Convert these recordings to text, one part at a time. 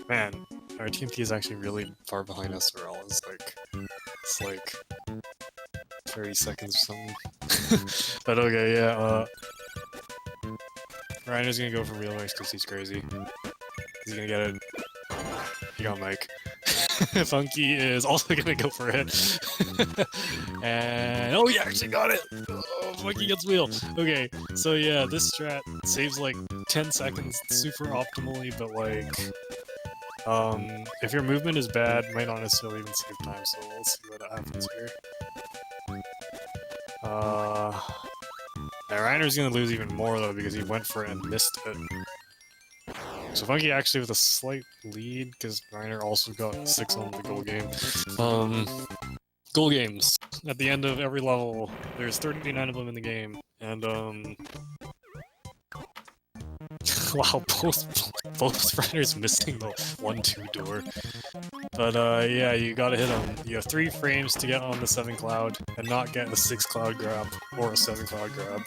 Man, our TMP is actually really far behind SRL. It's like 30 seconds or something. But okay, yeah, Rioner's gonna go for real Mike because he's crazy. He's gonna get it. He got Mike. Funky is also gonna go for it. And oh, he actually got it! Oh, Funky gets wheel. Okay, so yeah, this strat saves like 10 seconds super optimally, but like, if your movement is bad, might not necessarily even save time, so we'll see what happens here. Rioner's gonna lose even more though because he went for it and missed it. So Funky actually with a slight lead because Rioner also got 6 on the goal game. Goal games. At the end of every level, there's 39 of them in the game, and wow, both runners missing the 1-2 door. But yeah, you gotta hit them. You have 3 frames to get on the 7 cloud and not get a 6 cloud grab or a 7 cloud grab,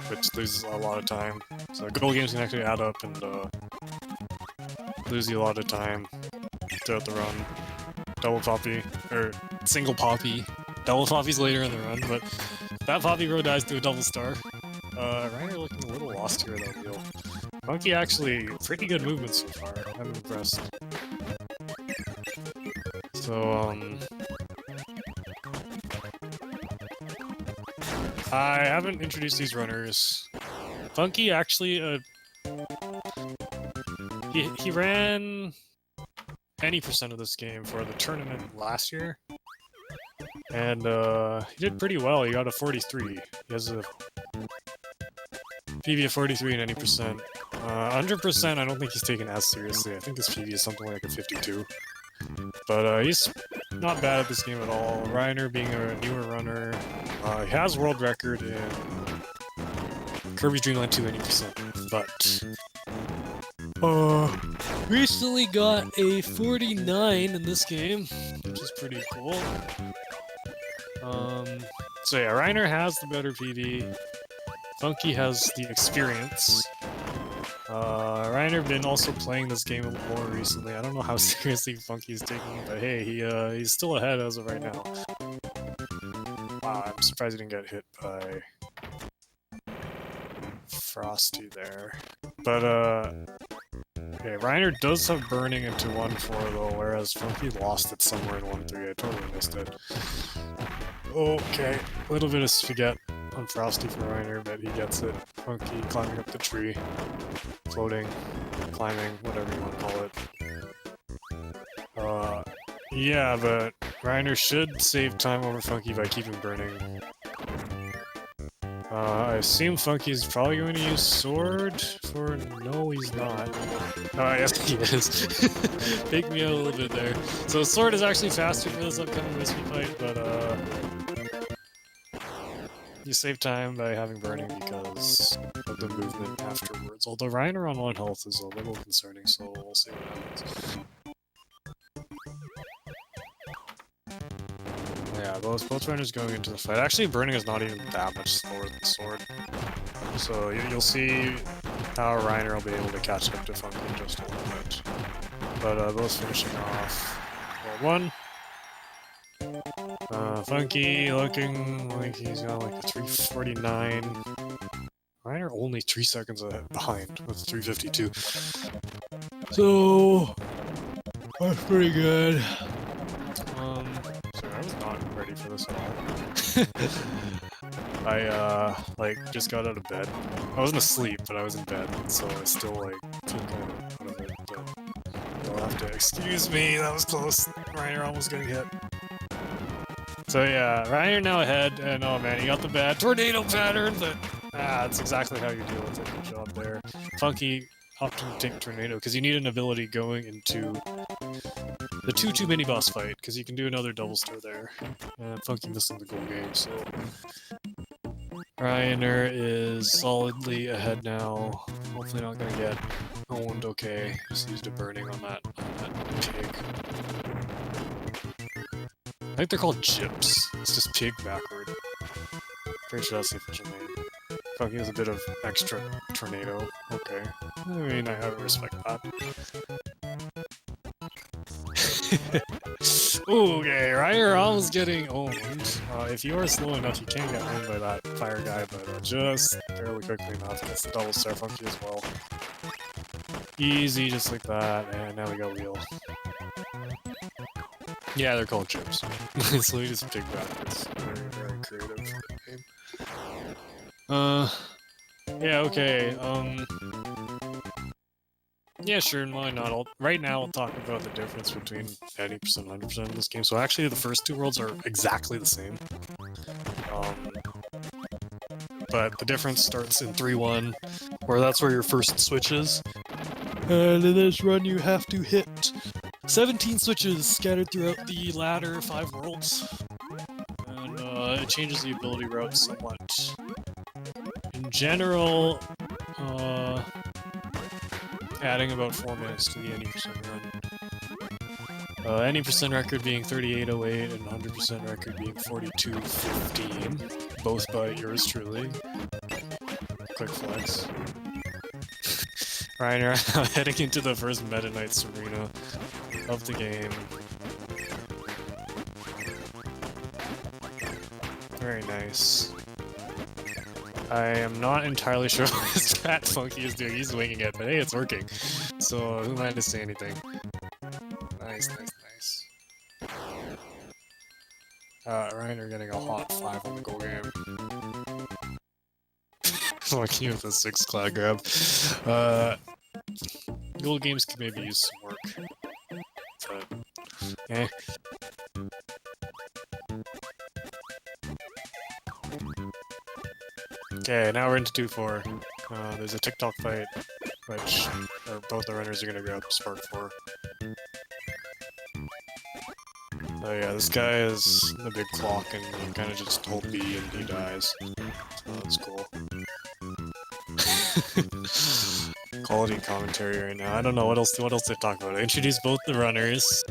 which loses a lot of time. So goal games can actually add up and lose you a lot of time throughout the run. Double poppy, or single poppy. Double poppy's later in the run, but that poppy row dies to a double star. Rioner looking a little lost here without wheel. Funky actually pretty good movement so far. I'm impressed. So, I haven't introduced these runners. Funky actually, he ran any percent of this game for the tournament last year. And, he did pretty well. He got a 43. He has a PB of 43 and any percent. 100% I don't think he's taken as seriously. I think his PB is something like a 52. But he's not bad at this game at all. Rioner being a newer runner. He has world record in Kirby Dreamland 2 80%. But recently got a 49 in this game, which is pretty cool. So yeah, Rioner has the better PB. Funky has the experience. Rioner been also playing this game a little more recently. I don't know how seriously Funky's taking it, but hey, he's still ahead as of right now. Wow, I'm surprised he didn't get hit by Frosty there. But okay, Rioner does have burning into 1-4 though, whereas Funky lost it somewhere in 1-3. I totally missed it. Okay, a little bit of spaghetti on Frosty for Rioner, but he gets it. Funky climbing up the tree, floating, climbing, whatever you want to call it. Yeah, but Rioner should save time over Funky by keeping burning. I assume Funky's probably going to use Sword for... No, he's not. Oh, yes, he is. Take me out a little bit there. So Sword is actually faster for this upcoming Whiskey fight, but you save time by having burning because of the movement afterwards. Although Rioner on 1 health is a little concerning, so we'll see what happens. Yeah, both runners going into the fight. Actually, burning is not even that much slower than Sword. So you'll see how Rioner will be able to catch up to Funky in just a little bit. But both finishing off World 1. Funky looking like he's got like a 349. Rioner only 3 seconds behind with 352. So that's pretty good. Sorry, I was not ready for this at all. I like just got out of bed. I wasn't asleep, but I was in bed, so I still like feel kind of out of it. But you'll have to excuse me. That was close. Rioner almost getting hit. So yeah, Rioner now ahead, and oh man, he got the bad tornado pattern, but that's exactly how you deal with it. Good job there. Funky opting to take tornado, because you need an ability going into the 2-2 mini-boss fight, because you can do another double star there. And Funky missing the goal game, so... Rioner is solidly ahead now. Hopefully not gonna get owned okay. Just used a burning on that pig. I think they're called gyps. It's just pig backward. Pretty sure that's the official name. Funky has a bit of extra tornado. Okay. I mean, I respect that. Okay, Rioyner almost getting owned. If you are slow enough, you can get owned by that fire guy, but just fairly quickly enough. Gets the double star funky as well. Easy, just like that, and now we got wheel. Yeah, they're called chips. So we just pick backwards. Very, very creative game. Yeah, okay, yeah, sure, why not? Right now, I'll talk about the difference between 80% and 100% in this game. So actually, the first two worlds are exactly the same. But the difference starts in 3-1, where that's where your first switch is. And in this run, you have to hit 17 switches scattered throughout the latter 5 worlds. And it changes the ability route somewhat. In general, adding about 4 minutes to the 80% run. Any percent record being 38:08 and 100% record being 42:15, both by yours truly. Quick flex. Rioyner heading into the first Meta Knights arena of the game. Very nice. I am not entirely sure what this cat Funky is doing. He's winging it, but hey, it's working. So who am I to say anything? Nice, nice, nice. Rioyner getting a hot 5 on the goal game. Funky with a 6 cloud grab. Gold games could maybe use some work. But, eh. Okay, now we're into 2-4. There's a TikTok fight, which both the runners are gonna grab Spark for. Oh yeah, this guy is the big clock and you kind of just hold B and he dies. So that's cool. Quality commentary right now. I don't know what else to talk about. I introduced both the runners.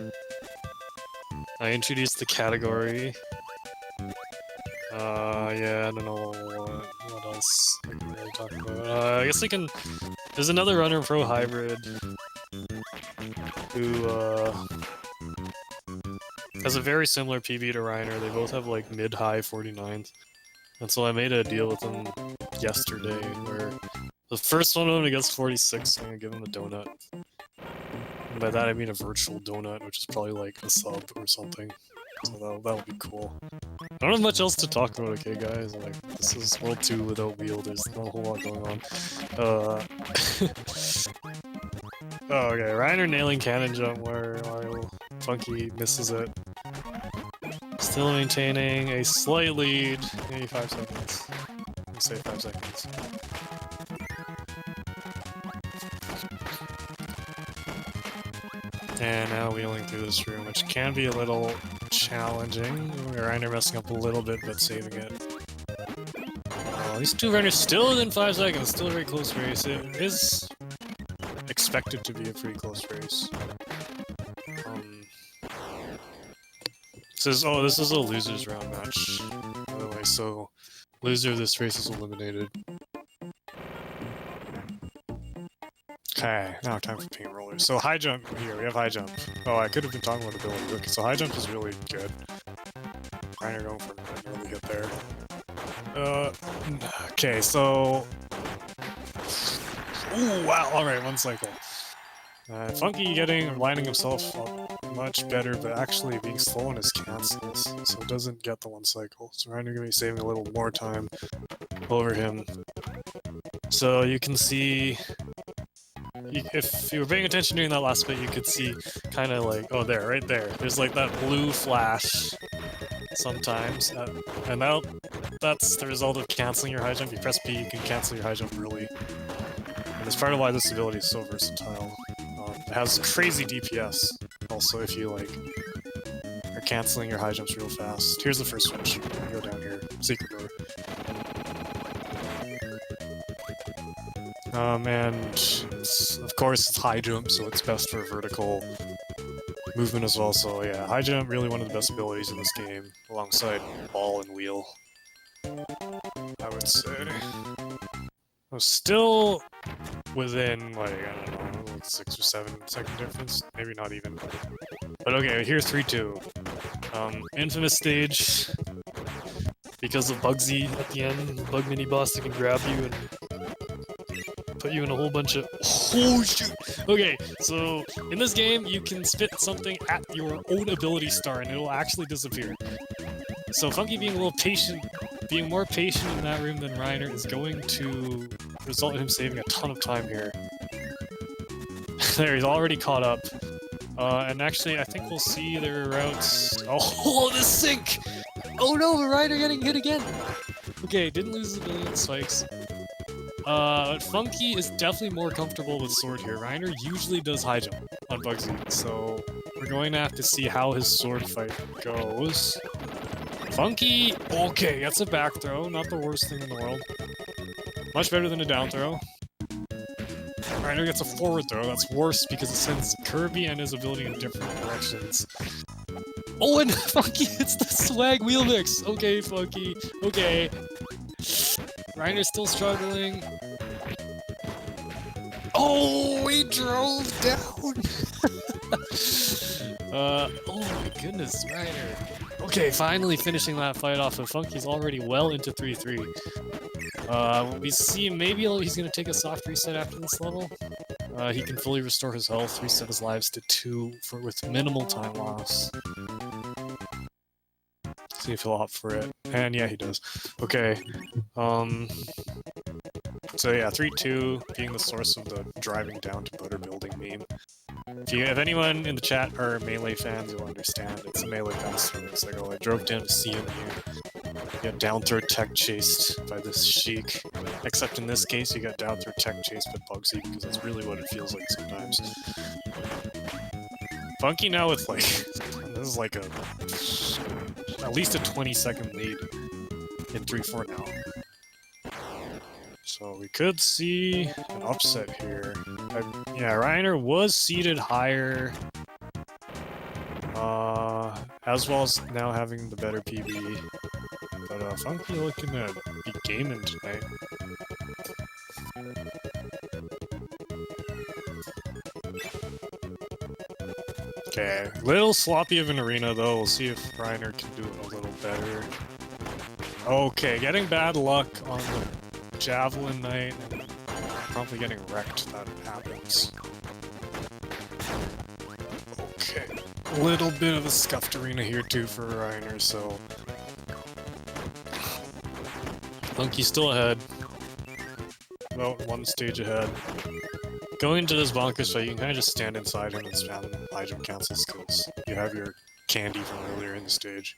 I introduced the category. Yeah, I don't know what else I can really talk about. I guess I can... There's another runner pro hybrid who has a very similar PV to Rioyner. They both have like mid-high 49s. And so I made a deal with them yesterday where the first one of them gets 46, so I'm gonna give him a donut. And by that I mean a virtual donut, which is probably like a sub or something. So that'll be cool. I don't have much else to talk about, okay guys? Like, this is World 2 without wheel, there's not a whole lot going on. Oh, okay, Rioyner nailing cannon jump while Funky misses it. Still maintaining a slight lead, maybe 5 seconds. Let's say 5 seconds. And now wheeling through this room, which can be a little challenging. Rioyner messing up a little bit, but saving it. These two runners still within 5 seconds, still a very close race. It is expected to be a pretty close race. This is a losers round match, by the way, so loser of this race is eliminated. Okay, now time for paint rollers. So high jump here, we have high jump. Oh, I could have been talking about ability. Okay, so high jump is really good. Rioyner going for an early hit there. Okay, so... Ooh, wow, alright, 1 cycle. Funky lining himself up much better, but actually being slow on his cancels, so it doesn't get the 1 cycle. So Rioyner gonna be saving a little more time over him. So you can see... If you were paying attention during that last bit, you could see kind of like, oh there, right there. There's like that blue flash sometimes, and that's the result of canceling your high jump. You press P, you can cancel your high jump early. And it's part of why this ability is so versatile. It has crazy DPS, also, if you like are canceling your high jumps real fast. Here's the first switch. Go down here. Secret door. And of course it's high jump, so it's best for vertical movement as well. So yeah, high jump really one of the best abilities in this game, alongside ball and wheel, I would say. I'm still within like, I don't know, like 6 or 7 second difference. Maybe not even. But okay, here's 3-2. Infamous stage. Because of Bugsy at the end, bug mini boss that can grab you and put you in a whole bunch of. Oh shoot! Okay, so in this game, you can spit something at your own ability star and it'll actually disappear. So Funky being a little patient, being more patient in that room than Rioyner is going to result in him saving a ton of time here. There, he's already caught up. And actually, I think we'll see their routes. Oh, the sink! Oh no, Rioyner getting hit again! Okay, didn't lose his ability in spikes. But Funky is definitely more comfortable with sword here. Rioyner usually does high jump on Bugsy, so we're going to have to see how his sword fight goes. Funky! Okay, that's a back throw, not the worst thing in the world. Much better than a down throw. Rioyner gets a forward throw, that's worse because it sends Kirby and his ability in different directions. Oh, and Funky hits the swag wheel mix! Okay, Funky, okay. Rioyner's still struggling. Oh, he drove down! Oh my goodness, Rioyner. Okay, finally finishing that fight off, and Funky's already well into 3-3. We see maybe he's gonna take a soft reset after this level. He can fully restore his health, reset his lives to 2 with minimal time loss. See if he'll opt for it. And yeah, he does. Okay. So yeah, 3-2 being the source of the driving down to butter building meme. If anyone in the chat are Melee fans, you'll understand. It's a Melee bastard. It's like, oh, I drove down to see him here. You got down throw tech chased by this Sheik. Except in this case, you got down throw tech chased by Bugsy, because that's really what it feels like sometimes. Funky now with like... this is like at least a 20-second lead in 3-4 now. So we could see an upset here. Yeah, Rioyner was seated higher, as well as now having the better PB. But Funky looking to be gaming tonight. Okay, little sloppy of an arena though. We'll see if Rioyner can do it a little better. Okay, getting bad luck on the Javelin Knight and probably getting wrecked. That happens. Okay, a little bit of a scuffed arena here too for Rioyner, so Funky's still ahead. About 1 stage ahead. Going into this bonkers fight, you can kind of just stand inside him and spam high jump cancels because you have your candy from earlier in the stage.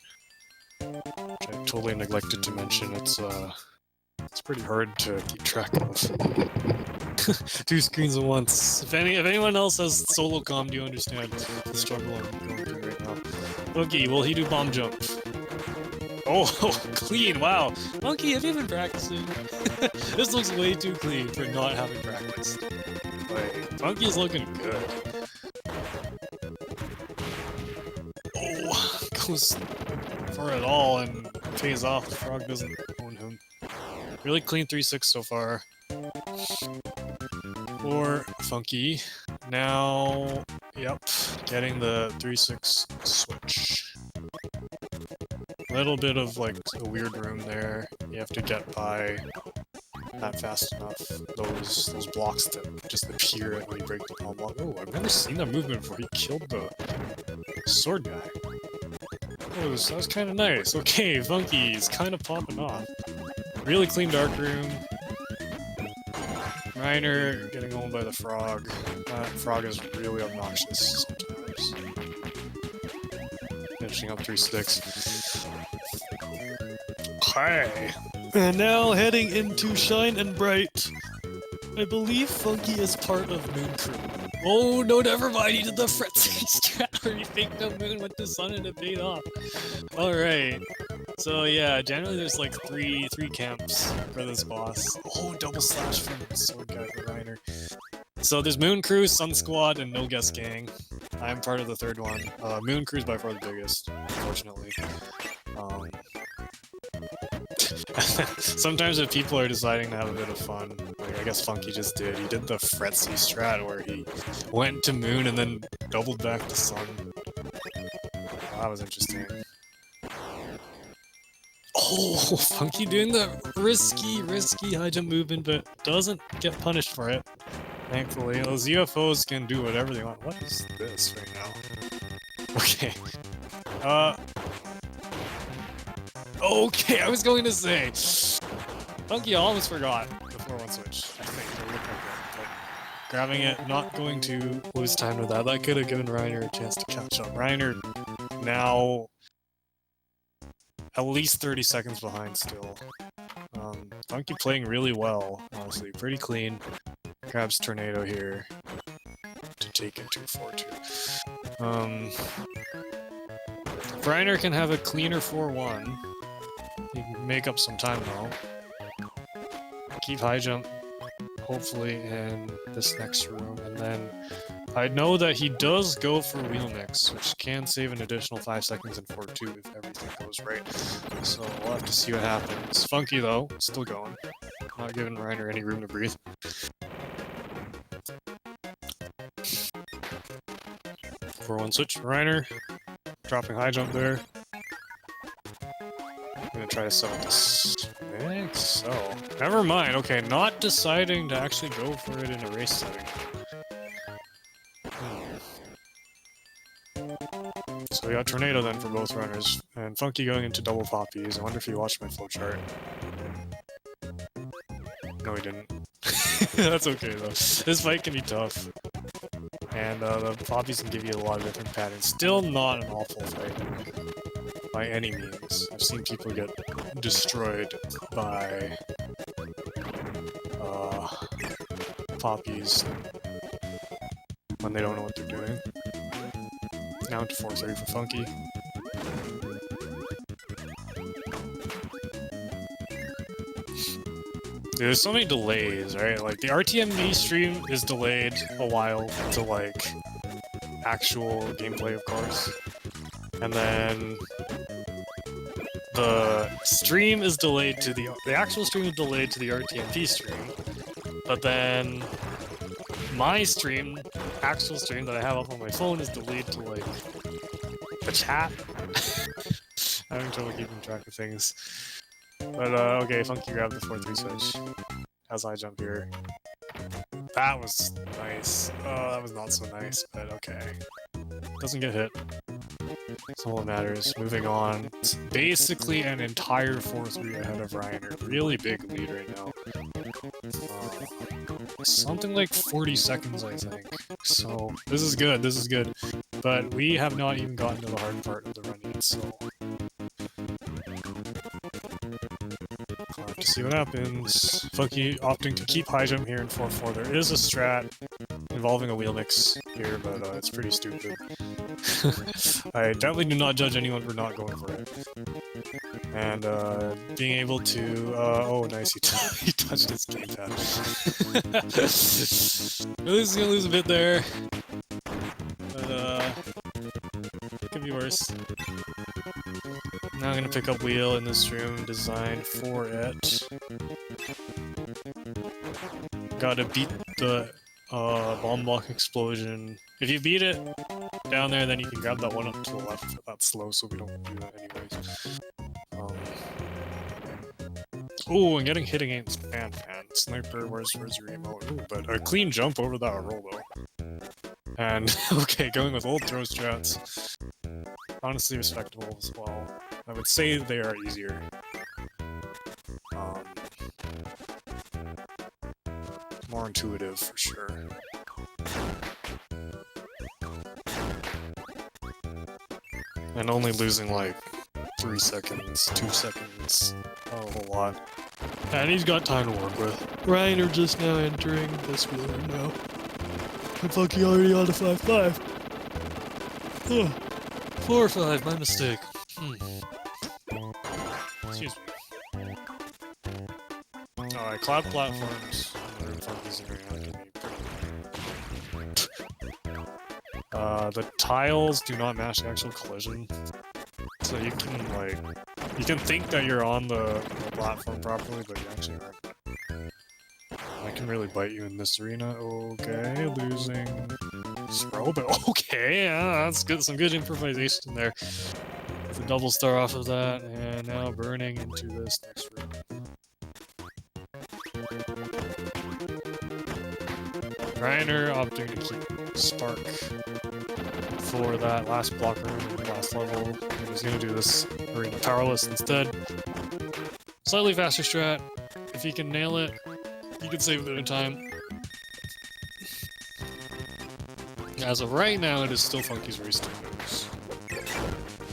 Which I totally neglected to mention. It's pretty hard to keep track of. 2 screens at once. If anyone else has solo comm, do you understand the struggle I'm going through right now? Funky, will he do bomb jump? Oh, clean! Wow, Funky, have you been practicing? This looks way too clean for not having practiced. Like, Funky's looking good. Oh, goes for it all and pays off. The frog doesn't own him. Really clean 3-6 so far. For Funky. Now, yep, getting the 3-6 switch. A little bit of like a weird room there. You have to get by not fast enough. Those blocks that just appear when you break the palm block. Oh, I've never seen that movement before. He killed the sword guy. Oh, that was kind of nice. Okay, Funky's kind of popping off. Really clean dark room. Rioyner getting owned by the frog. That frog is really obnoxious sometimes. Finishing up 3-6. Okay. And now heading into Shine and Bright. I believe Funky is part of Moon Crew. Oh no, never mind, he did the frenzy strat where he faked the moon with the sun and it paid off. Alright. So yeah, generally there's like three camps for this boss. Oh, double slash from Sword Guy for Rioyner. So there's Moon Crew, Sun Squad, and No Guess Gang. I'm part of the third one. Moon Crew's by far the biggest, unfortunately. Sometimes if people are deciding to have a bit of fun, like I I guess Funky just did. He did the Fretzy strat where he went to Moon and then doubled back to Sun. That was interesting. Oh, Funky doing the risky high jump movement, but doesn't get punished for it. Thankfully, those UFOs can do whatever they want. What is this right now? Okay. Okay, I was going to say. Funky almost forgot the 4-1 switch. I think it looked like that. But grabbing it, not going to lose time with that. That could have given Rioyner a chance to catch up. Rioyner now at least 30 seconds behind still. Funky playing really well, honestly. Pretty clean. Grabs Tornado here to take into 4-2. If Rioyner can have a cleaner 4-1, he can make up some time though. Keep high jump, hopefully, in this next room, and then I know that he does go for a wheel mix, which can save an additional 5 seconds in 4-2 if everything goes right. So we'll have to see what happens. Funky though, still going. Not giving Rioyner any room to breathe. 4-1 switch, Rioyner, dropping high jump there. I'm gonna try to set up this mix, so... Never mind, okay, not deciding to actually go for it in a race setting. So we got Tornado then for both runners, and Funky going into double poppies. I wonder if he watched my flowchart. No, he didn't. That's okay though. This fight can be tough. And the poppies can give you a lot of different patterns. Still not an awful fight by any means. I've seen people get destroyed by poppies when they don't know what they're doing. Down to 4-3 for Funky. There's so many delays, right? Like, the RTMV stream is delayed a while to, like, actual gameplay, of course. And then the stream is delayed to the actual stream is delayed to the RTMV stream. But then my stream, actual stream that I have up on my phone is delayed to, like, the chat. I'm having trouble keeping track of things. But, okay, Funky grabbed the 4-3 switch as I jump here. That was nice. That was not so nice, but okay. Doesn't get hit. That's all that matters. Moving on. It's basically an entire 4-3 ahead of Rioyner. Really big lead right now. Something like 40 seconds, I think. So, this is good, this is good. But we have not even gotten to the hard part of the run yet, so... I'll have to see what happens. Funky opting to keep high jump here in 4-4. There is a strat involving a wheel mix here, but it's pretty stupid. I definitely do not judge anyone for not going for it. And being able to... oh, nice, he touched his gamepad. He's gonna lose a bit there. But, it could be worse. Now I'm gonna pick up wheel in this room designed for it. Gotta beat the bomb block explosion. If you beat it down there, then you can grab that one up to the left. That's slow, so we don't do that anyways. Ooh, and getting hit against Fan. Sniper, where's your emote? Ooh, but a clean jump over that roll though. And okay, going with old throw strats. Honestly respectable as well. I would say they are easier. More intuitive for sure. And only losing like 3 seconds, 2 seconds, not a whole lot. And he's got time to work with. Rioyner just now entering this wheel right now. I'm fucking already on to 5-5. Oh, 4-5, my mistake. Excuse me. Alright, cloud platforms. The tiles do not match the actual collision. So you can, like, you can think that you're on the platform properly, but you actually aren't. I can really bite you in this arena. Okay, losing throw, but okay, yeah, that's good. Some good improvisation there. It's a double star off of that, and now burning into this next room. Rioyner opting to keep Spark for that last block room in the last level. And he's gonna do this arena powerless instead. Slightly faster strat. If he can nail it, he can save a bit of time. As of right now, it is still Funky's race to lose.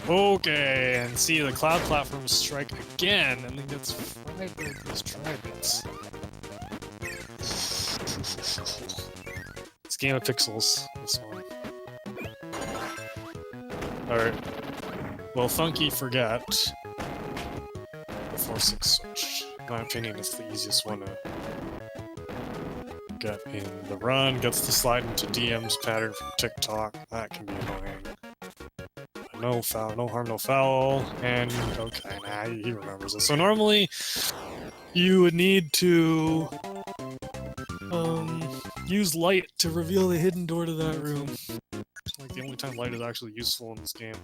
Okay, and see the cloud platform strike again, and then gets 5 of these tri-bits. It's Game of Pixels, this one. Alright. Well, Funky forgot the 4-6 switch. In my opinion, it's the easiest one to get in the run. Gets to slide into DM's pattern from TikTok. That can be annoying. No foul, no harm, no foul. And, okay, nah, he remembers it. So normally, you would need to use light to reveal the hidden door to that room. It's like the only time light is actually useful in this game.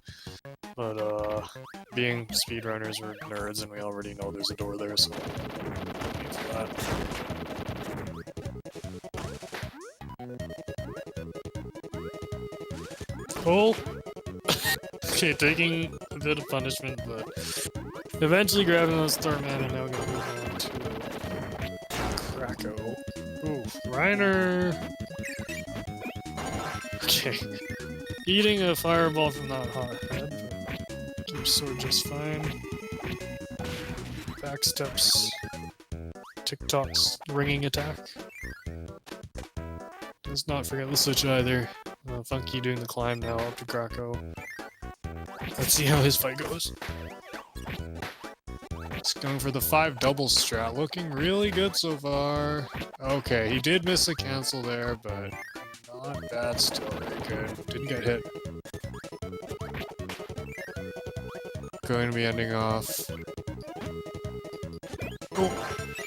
But being speedrunners, we're nerds and we already know there's a door there, so no need for that. Oh! Okay, taking a bit of punishment, but eventually grabbing the Starman and now gonna move on to Krakow. Ooh, Rioyner. Okay. Eating a fireball from that hot head, but keeps sword just fine. Backsteps. TikTok's ringing attack. Does not forget the switch either. Funky doing the climb now up to Krakow. Let's see how his fight goes. He's going for the 5 double strat, looking really good so far. Okay, he did miss a cancel there, but not bad, still very good. Didn't get hit. Going to be ending off. Oh,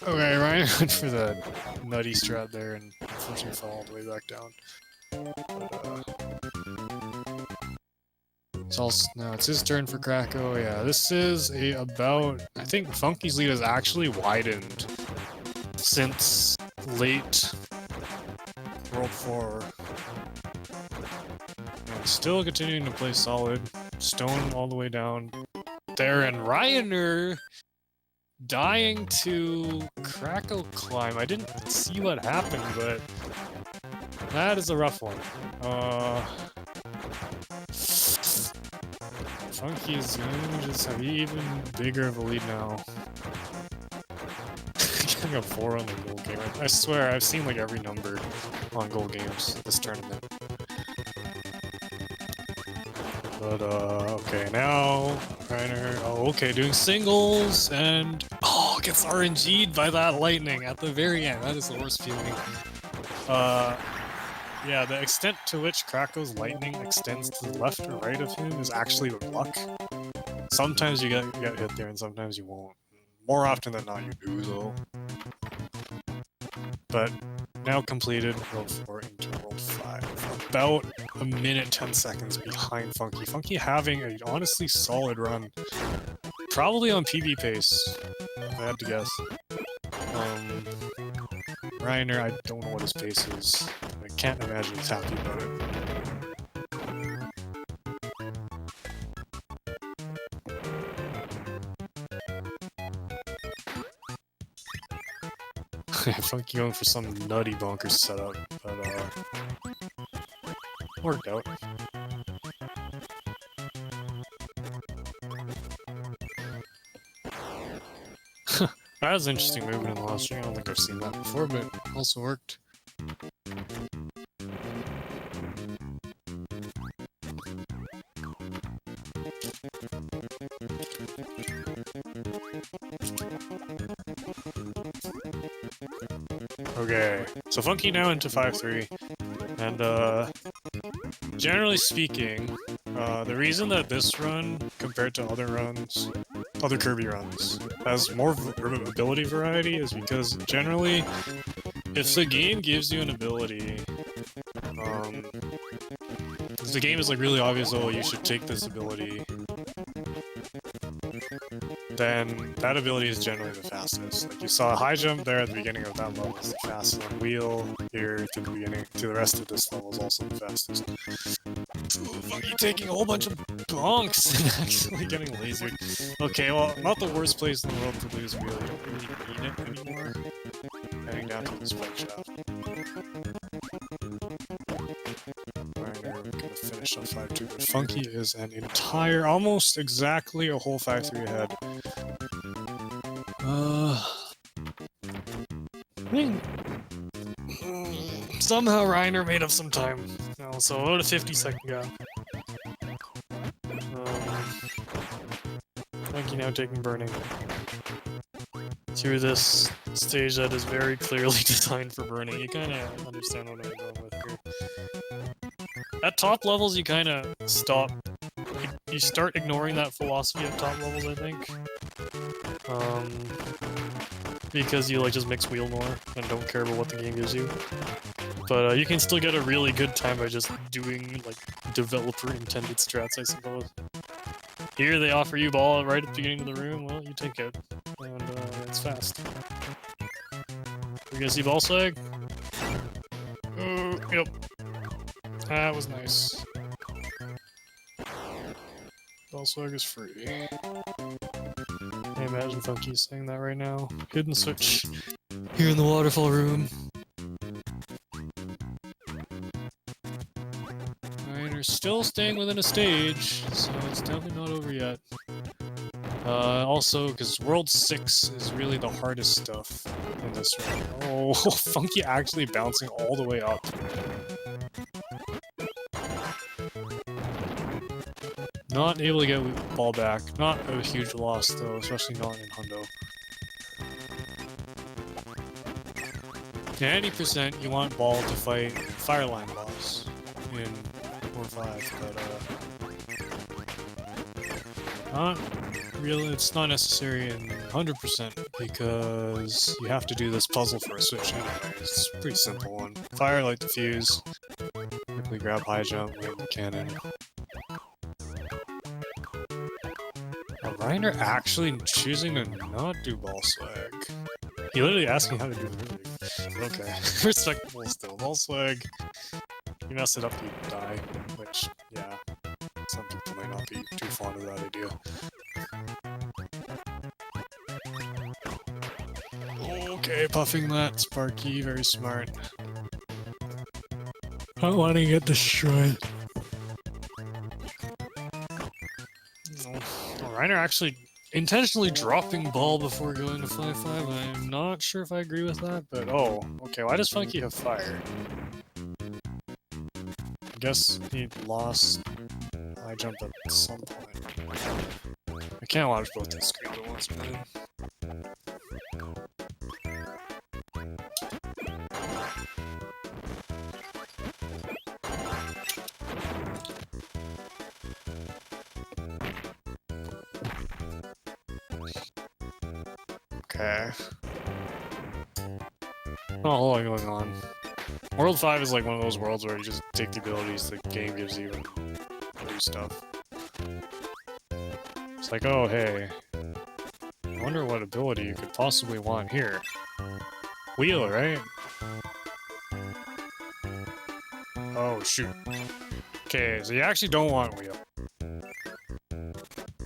okay, Ryan went for the nutty strat there and unfortunately fell all the way back down. But, now it's his turn for Krakow. Yeah, this is about... I think Funky's lead has actually widened since late World 4. And still continuing to play solid. Stone all the way down there, and Rioyner dying to Krakow climb. I didn't see what happened, but that is a rough one. Funky is going to just have even bigger of a lead now. Getting a 4 on the goal game. I swear, I've seen like every number on goal games this tournament. But, okay, now, Rioyner, oh, okay, doing singles, and, oh, gets RNG'd by that lightning at the very end. That is the worst feeling. Yeah, the extent to which Krakow's lightning extends to the left or right of him is actually luck. Sometimes you get hit there and sometimes you won't. More often than not you do, though. But now completed World 4 into World 5. About a minute 10 seconds behind Funky. Funky having a honestly solid run. Probably on PB pace, if I had to guess. Rioyner, I don't know what his pace is. I can't imagine he's happy about it. Funky going for some nutty bonkers setup, but worked out. That was an interesting movement in the last stream. I don't think I've seen that before, but it also worked. Okay, so Funky now into 5-3, and generally speaking, the reason that this run, compared to other runs, other Kirby runs, has more ability variety is because generally If the game gives you an ability, if the game is like really obvious, oh, you should take this ability, then that ability is generally the fastest. Like you saw a high jump there at the beginning of that level is the fastest, and wheel here to the beginning to the rest of this level is also the fastest. You're taking a whole bunch of bonks and actually getting lasered. Okay, well, not the worst place in the world to lose wheel. You don't really need it anymore. Heading down to the spike shaft. Rioyner, we're gonna finish on 5-2, but Funky is an entire, almost exactly a whole 5-3 ahead. Somehow Rioyner made up some time. So about a 50-second gap. Funky now taking burning. Through this stage that is very clearly designed for burning. You kind of understand what I'm going with here. At top levels, you kind of stop. You start ignoring that philosophy at top levels, I think. Because you like just mix wheel more and don't care about what the game gives you. But you can still get a really good time by just doing like developer-intended strats, I suppose. Here they offer you ball right at the beginning of the room. Well, you take it, and it's fast. You guys see ball swag? Yep. That was nice. Ball swag is free. I imagine Funky's saying that right now. Hidden switch here in the waterfall room. Rioyner still staying within a stage, so it's definitely not over yet. Also, because World 6 is really the hardest stuff in this round. Oh, Funky actually bouncing all the way up. Not able to get ball back. Not a huge loss, though, especially not in Hundo. 90% you want ball to fight Fireline boss in 4-5, but not really. It's not necessary in 100% because you have to do this puzzle for a switch anyway. It's a pretty simple one. Fire, light, defuse. Quickly grab high jump, wait the cannon. Rioyner actually choosing to not do ball swag. He literally asked me how to do it. Okay, respectable still. Ball swag. You mess it up, you die. Which, yeah, some people might not be too fond of that idea. Okay, puffing that. Sparky, very smart. Not wanting to get destroyed. Rioyner actually intentionally dropping ball before going to 5-5. I'm not sure if I agree with that, but oh, okay. Why does Funky have fire? I guess he lost high jump at some point. I can't watch both the screens at once, man. Okay. Not a whole lot going on. World 5 is like one of those worlds where you just take the abilities the game gives you and do stuff. It's like, oh hey, I wonder what ability you could possibly want here. Wheel, right? Oh shoot. Okay, so you actually don't want wheel.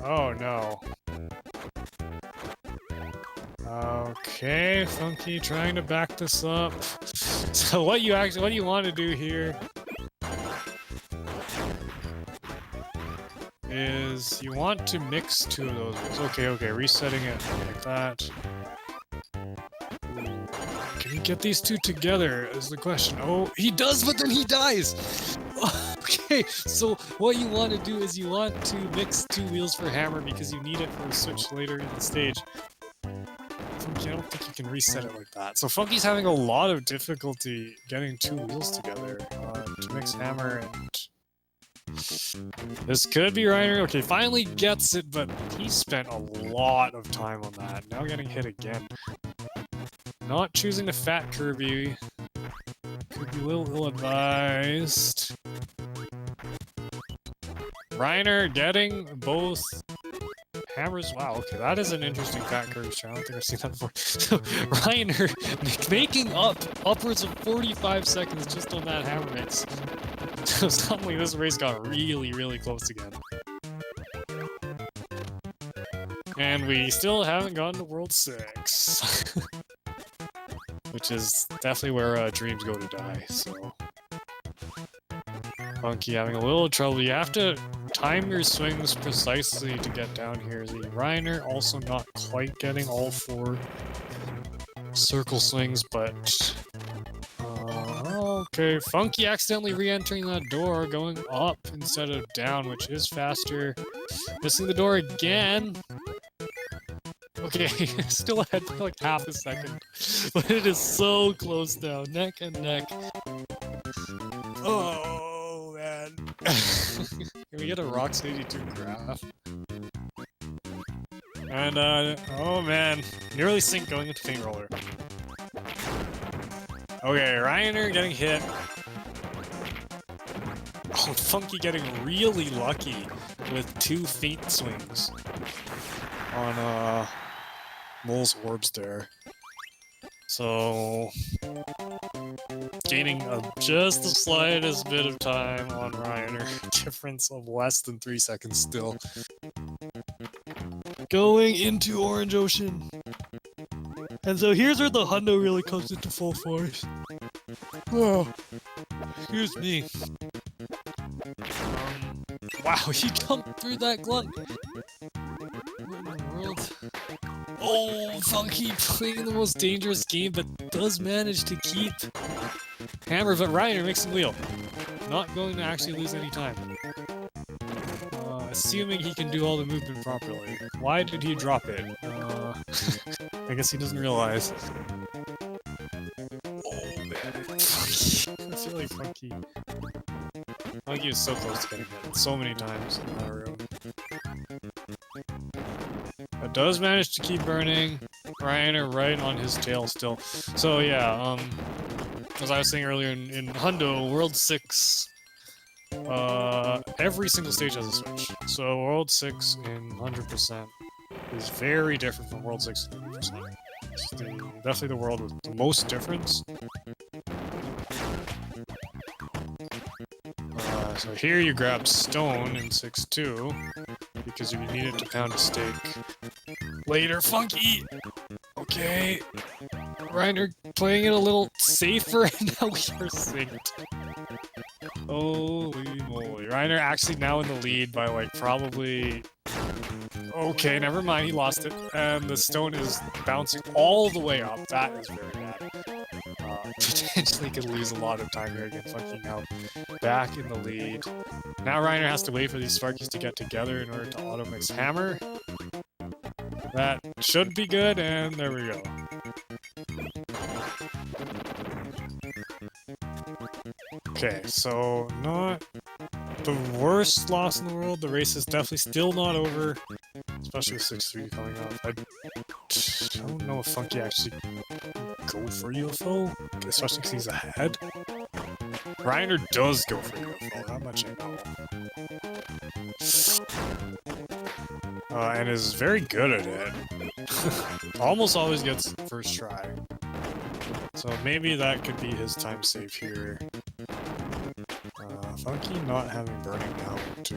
Oh no. Okay, Funky trying to back this up. So what you want to do here is you want to mix two of those. Okay, resetting it like that. Can you get these two together is the question. Oh, he does, but then he dies! Okay, so what you want to do is you want to mix two wheels for hammer because you need it for a switch later in the stage. Funky, I don't think you can reset it like that. So Funky's having a lot of difficulty getting two wheels together to mix hammer and... This could be Rioyner. Okay, finally gets it, but he spent a lot of time on that. Now getting hit again. not choosing the fat Kirby. Could be a little ill-advised. Rioyner getting both hammers. Wow, okay, that is an interesting fat Kirby strat. I don't think I've seen that before. So, Rioyner making up upwards of 45 seconds just on that hammer mix. So suddenly this race got really, really close again. And we still haven't gotten to World 6. Which is definitely where dreams go to die, so... Funky having a little trouble. You have to time your swings precisely to get down here. The Rioyner also not quite getting all 4 circle swings, but... okay, Funky accidentally re-entering that door, going up instead of down, which is faster. Missing the door again! Okay, still ahead by like half a second. But it is so close now, neck and neck. Oh, man. Can we get a Rocks 82 graph? And, oh man, nearly sync going into Faint Roller. Okay, Rioyner getting hit. Oh, Funky getting really lucky with 2 Faint swings on, Mole's orbs there. So, gaining just the slightest bit of time on Rioyner. Difference of less than 3 seconds still. Going into Orange Ocean. And so here's where the hundo really comes into full force. Oh, excuse me. Wow, he jumped through that glut. What in the world? Oh, Funky playing the most dangerous game, but does manage to keep hammer, but Rioyner makes him wheel. Not going to actually lose any time. Assuming he can do all the movement properly. Why did he drop it? I guess he doesn't realize. Oh man, Funky. I feel like Funky is so close to getting hit so many times in that room. But does manage to keep burning. Rioyner right on his tail still. So yeah, as I was saying earlier in Hundo, World 6, every single stage has a switch. So World 6 in 100% is very different from World 6 in 100%. It's definitely the world with the most difference. So here you grab Stone in 6-2, because you need it to pound a stake. Later, Funky! Okay. Rioyner playing it a little safer, and now we are synced. Holy moly. Rioyner actually now in the lead by like probably... Okay, never mind, he lost it. And the stone is bouncing all the way up. That is very bad. Potentially could lose a lot of time here again. Funky now back in the lead. Now Rioyner has to wait for these Sparkies to get together in order to auto-mix hammer. That should be good, and there we go. Okay, so not the worst loss in the world. The race is definitely still not over, especially with 6-3 coming up. I don't know if Funky actually go for UFO, especially because he's ahead. Rioyner does go for UFO, that much I know. And is very good at it. Almost always gets first try. So maybe that could be his time save here. Funky not having burning now to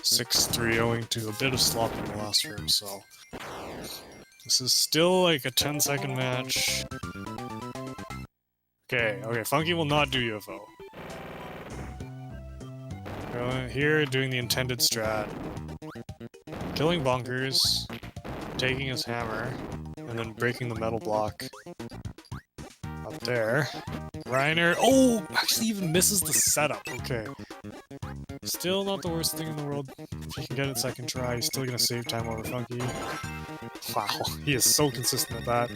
6-3 owing to a bit of slop in the last room, so this is still like a 10-second match. Okay, Funky will not do UFO. Here, doing the intended strat. Killing Bonkers, taking his hammer, and then breaking the metal block. Up there. Rioyner, oh! Actually even misses the setup, okay. Still not the worst thing in the world. If he can get it second try, he's still gonna save time over Funky. Wow, he is so consistent at that.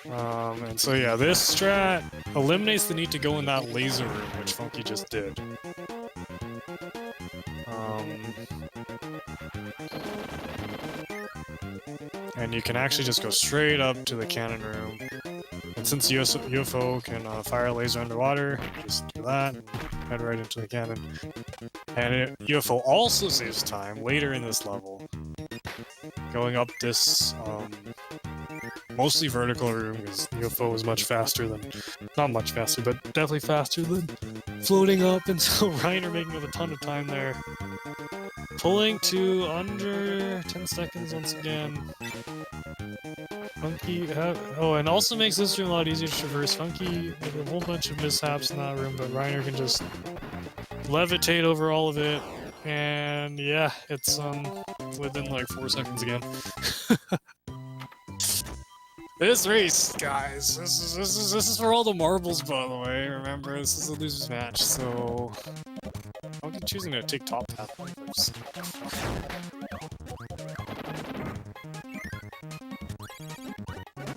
And so yeah, this strat eliminates the need to go in that laser room, which Funky just did. and you can actually just go straight up to the cannon room. And since UFO can fire a laser underwater, just do that, and head right into the cannon. And UFO also saves time later in this level, going up this mostly vertical room, because UFO is much faster than, not much faster, but definitely faster than floating up, and so Rioyner making up a ton of time there. Pulling to under 10 seconds once again. Funky, oh, and also makes this room a lot easier to traverse. Funky with a whole bunch of mishaps in that room, but Rioyner can just levitate over all of it, and yeah, it's within like 4 seconds again. This race, guys, this is for all the marbles, by the way. Remember, this is a loser's match, so I'll be choosing to take top path.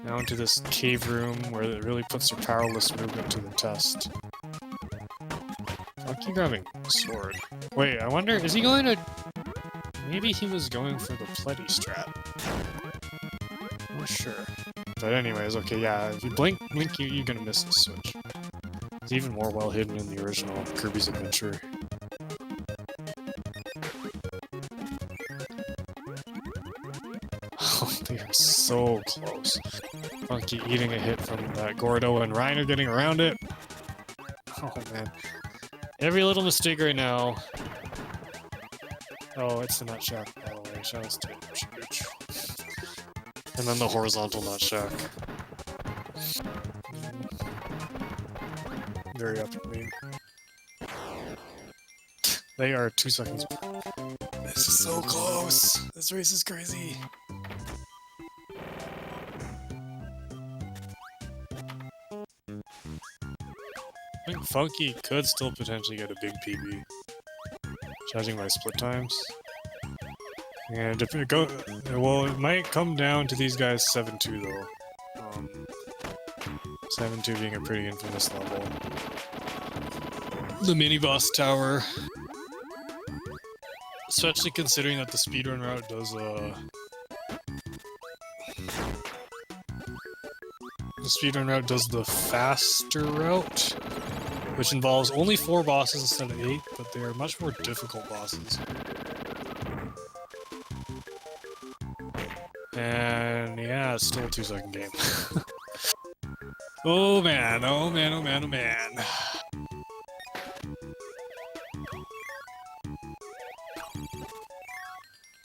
Now into this cave room where it really puts your powerless movement to the test. Funky grabbing sword. Wait, I wonder, is he going to... Maybe he was going for the Pletty strat. I'm not sure. But anyways, okay, yeah, if you blink, you're gonna miss the switch. It's even more well hidden in the original Kirby's Adventure. Oh, they are so close. Funky eating a hit from that Gordo and Rioyner getting around it. Oh man. Every little mistake right now. Oh, it's the nut shack, by the way. Shout out to huge. And then the horizontal nut shack. Very epic. They are 2 seconds. This is so close. This race is crazy. I think Funky could still potentially get a big PB, judging by split times. And if it well, it might come down to these guys 7-2 though. 7-2 being a pretty infamous level. The mini boss tower, especially considering that the speedrun route does the speedrun route does the faster route, which involves only 4 bosses instead of 8, but they are much more difficult bosses. And yeah, it's still a 2-second game. Oh man, oh man, oh man, oh man.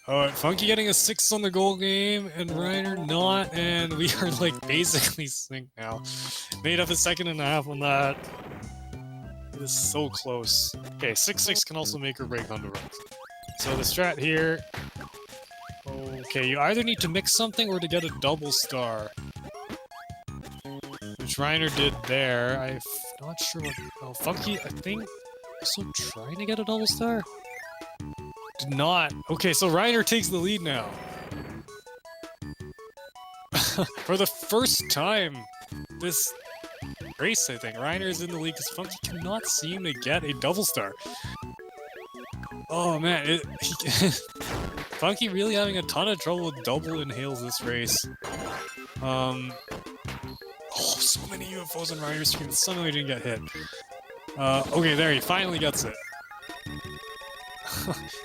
Alright, Funky getting a 6 on the goal game, and Rioyner not, and we are like basically synced now. Made up a 2.5 on that. It is so close. Okay, 6-6 can also make or break on the runs. So the strat here... Okay, you either need to mix something or to get a double star. Which Rioyner did there. I'm not sure what... Oh, Funky, I think, also trying to get a double star? Did not. Okay, so Rioyner takes the lead now. For the first time this race, I think, Rioyner is in the lead because Funky cannot seem to get a double star. Oh man, Funky really having a ton of trouble with double inhales this race. Oh, so many UFOs on Rioyner's screen, somehow he didn't get hit. Okay, there, he finally gets it.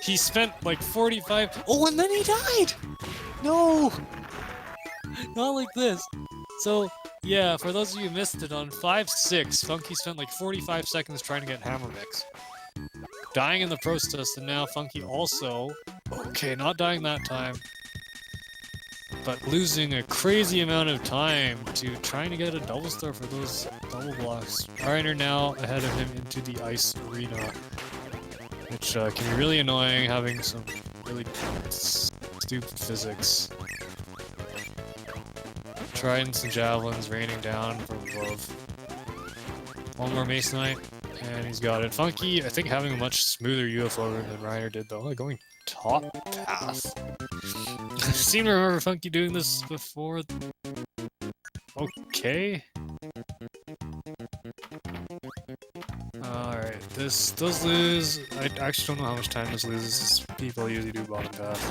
He spent like 45... Oh, and then he died! No! Not like this. So, yeah, for those of you who missed it, on 5-6, Funky spent like 45 seconds trying to get Hammer Mix. Dying in the process, and now Funky also... Okay, not dying that time. But losing a crazy amount of time to trying to get a double star for those double blocks. Rioyner now ahead of him into the ice arena. Which can be really annoying, having some really stupid physics. Tridents and javelins raining down from above. One more Masonite, and he's got it. Funky, I think, having a much smoother UFO room than Rioyner did, though. Like, going top path. I seem to remember Funky doing this before. Okay. Alright, this does lose. I actually don't know how much time this loses. People usually do bottom path.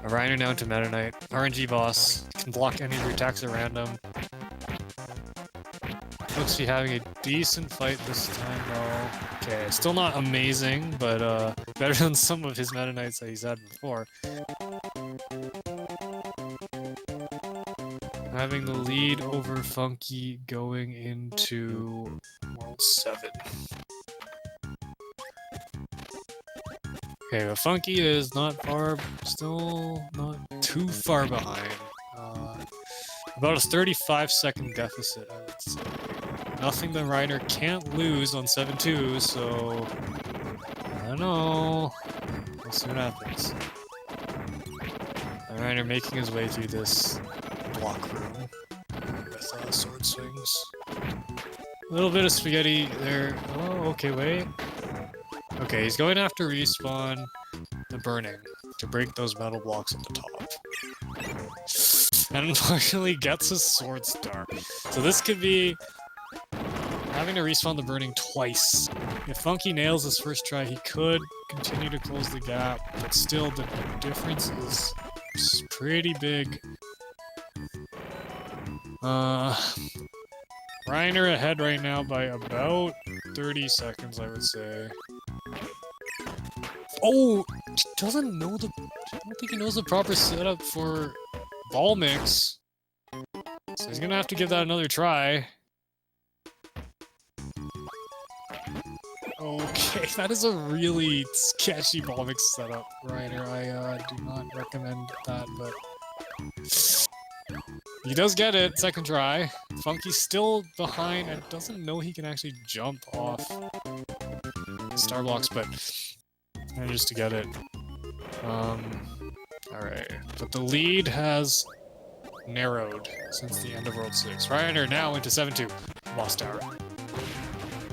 A Rioyner down to Meta Knight. RNG boss. Can block any of your attacks at random. Looks to be having a decent fight this time though. Okay, still not amazing, but better than some of his Meta Knights that he's had before. Having the lead over Funky going into World 7. Okay, but Funky is not far, still not too far behind. About a 35-second deficit, I would say. Nothing the Rioyner can't lose on 7-2, so I don't know. We'll see what happens. The Rioyner making his way through this block room with sword swings. A little bit of spaghetti there. Oh, okay, wait. Okay, he's going after respawn the burning to break those metal blocks at the top. And unfortunately gets a sword star. So this could be having to respawn the burning twice. If Funky nails his first try, he could continue to close the gap, but still the difference is pretty big. Rioyner ahead right now by about 30 seconds, I would say. Oh! Doesn't know the... I don't think he knows the proper setup for ball mix. So he's gonna have to give that another try. Okay, that is a really sketchy ball mix setup, Rioyner. I do not recommend that, but... He does get it, second try. Funky's still behind and doesn't know he can actually jump off star blocks, but manages to get it. Alright. But the lead has narrowed since the end of World 6. Rioyner now into 7-2. Boss tower.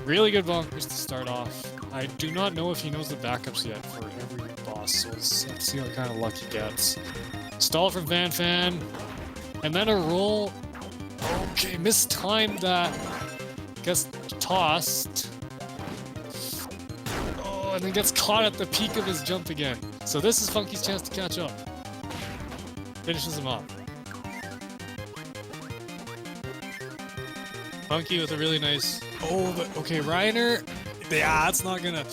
Really good bunkers to start off. I do not know if he knows the backups yet for every boss, so let's see what kind of luck he gets. Stall from Fan. And then a roll. Okay, mistimed that. Gets tossed. Oh, and then gets caught at the peak of his jump again. So this is Funky's chance to catch up. Finishes him off. Funky with a really nice... Oh, but okay, Rioyner... Yeah, that's not gonna...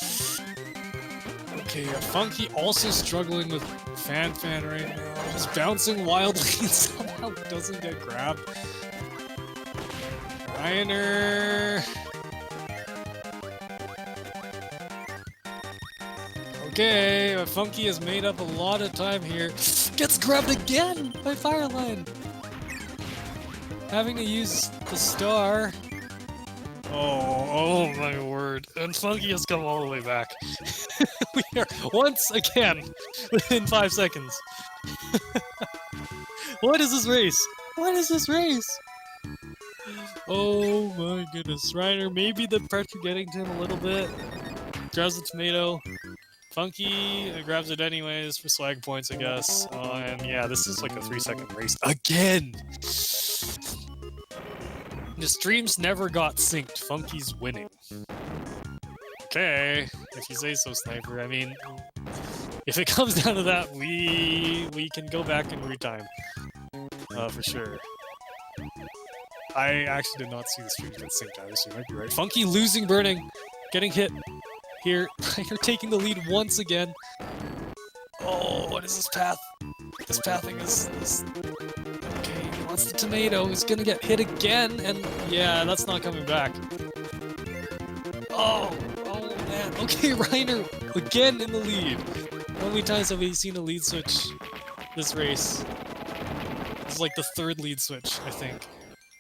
Okay, Funky also struggling with Fan right now. Just bouncing wildly and somehow doesn't get grabbed. Rioyner... Okay, but Funky has made up a lot of time here. Gets grabbed again by Fireline! Having to use the star. Oh my word. And Funky has come all the way back. We are once again within 5 seconds. What is this race? What is this race? Oh my goodness. Rioyner, maybe the pressure getting to him a little bit. Grabs the tomato. Funky grabs it anyways for swag points, I guess. And yeah, this is like a 3-second race again! The streams never got synced. Funky's winning. Okay, if you say so, Sniper. I mean, if it comes down to that, we can go back and retime. For sure. I actually did not see the streams get synced either, so you might be right. Funky losing burning, getting hit here. You're taking the lead once again. Oh, what is this path? This pathing is... Okay, he wants the tomato. He's gonna get hit again, and yeah, that's not coming back. Oh man. Okay, Rioyner again in the lead. How many times have we seen a lead switch this race? This is like the third lead switch, I think,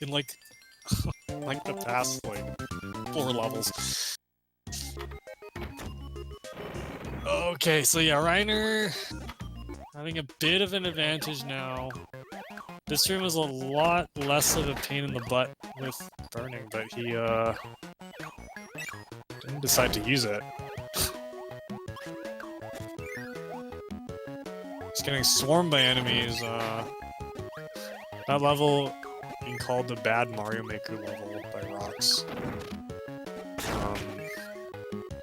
in like like the past like 4 levels. Okay, so yeah, Rioyner having a bit of an advantage now. This room is a lot less of a pain in the butt with burning, but he didn't decide to use it. He's getting swarmed by enemies. That level being called the bad Mario Maker level by Rocks.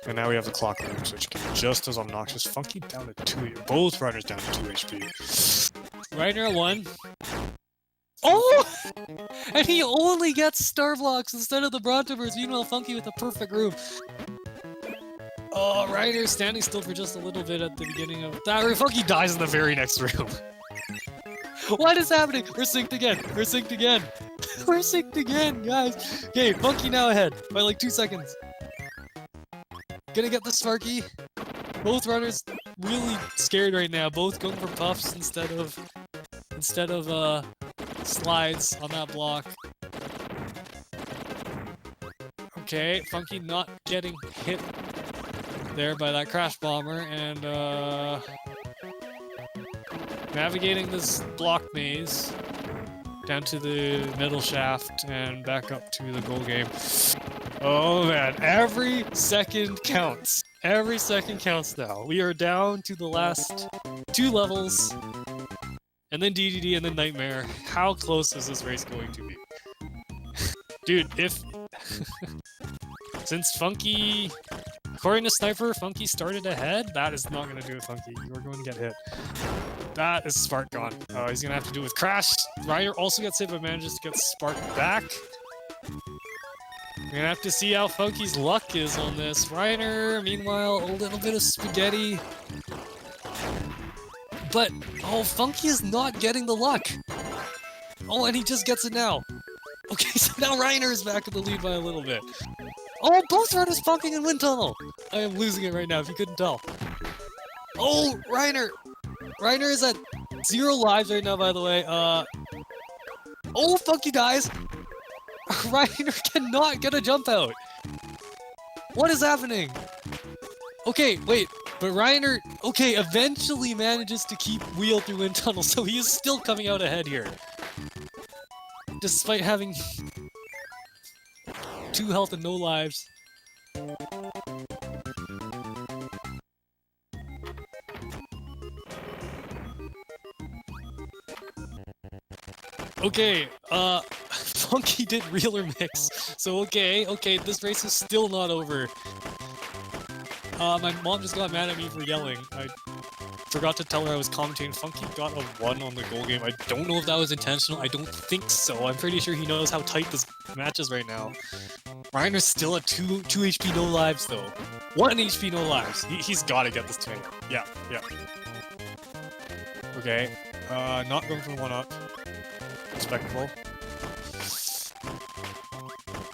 And now we have the clock room switch again, just as obnoxious. Funky down to 2, both runners down to 2 HP. Rioyner at 1. Oh! And he only gets star blocks instead of the Brontoverse, meanwhile Funky with a perfect room. Oh, Rioyner standing still for just a little bit at the beginning of that. Funky dies in the very next room. What is happening? We're synced again. We're synced again. We're synced again, guys. Okay, Funky now ahead by like 2 seconds. Gonna get the Sparky. Both runners really scared right now. Both going for puffs instead of slides on that block. Okay, Funky not getting hit there by that crash bomber, and navigating this block maze down to the middle shaft and back up to the goal game. Oh man, every second counts. Every second counts now. We are down to the last 2 levels, and then DDD and then Nightmare. How close is this race going to be? Dude, if... Since Funky... According to Sniper, Funky started ahead. That is not going to do it, Funky. You are going to get hit. That is Spark gone. He's going to have to do it with Crash. Rioyner also gets hit but manages to get Spark back. We're going to have to see how Funky's luck is on this. Rioyner, meanwhile, a little bit of spaghetti. But, oh, Funky is not getting the luck. Oh, and he just gets it now. Okay, so now Rioyner is back in the lead by a little bit. Oh, both runners funking in Wind Tunnel! I am losing it right now, if you couldn't tell. Oh, Rioyner! Rioyner is at 0 lives right now, by the way. Oh, Funky dies! Rioyner cannot get a jump out! What is happening? Okay, wait, but Rioyner, okay, eventually manages to keep wheel through Wind Tunnel, so he is still coming out ahead here. Despite having 2 health and no lives. Okay, Funky did Reeler Mix, so okay, this race is still not over. My mom just got mad at me for yelling. I forgot to tell her I was commentating. Funky got a 1 on the goal game. I don't know if that was intentional. I don't think so. I'm pretty sure he knows how tight this match is right now. Rioyner's still at 2 HP, no lives though. 1 HP, no lives. He's got to get this tonight. Yeah. Okay, not going for 1-up. Respectable.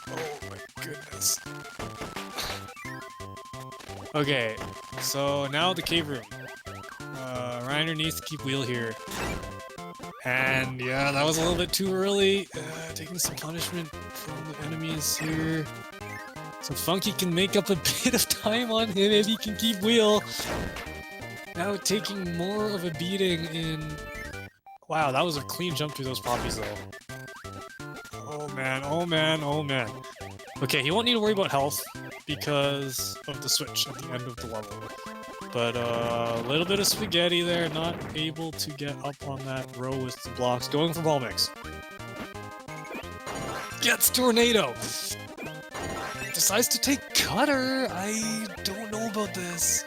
Oh my goodness. Okay, so now the cave room. Rioyner needs to keep wheel here. And yeah, that was a little bit too early. Taking some punishment from the enemies here. So Funky can make up a bit of time on him if he can keep wheel. Now taking more of a beating in... Wow, that was a clean jump through those poppies though. Oh man. Okay, he won't need to worry about health because of the switch at the end of the level. But a little bit of spaghetti there, not able to get up on that row with the blocks. Going for ball mix. Gets Tornado! Decides to take Cutter! I don't know about this.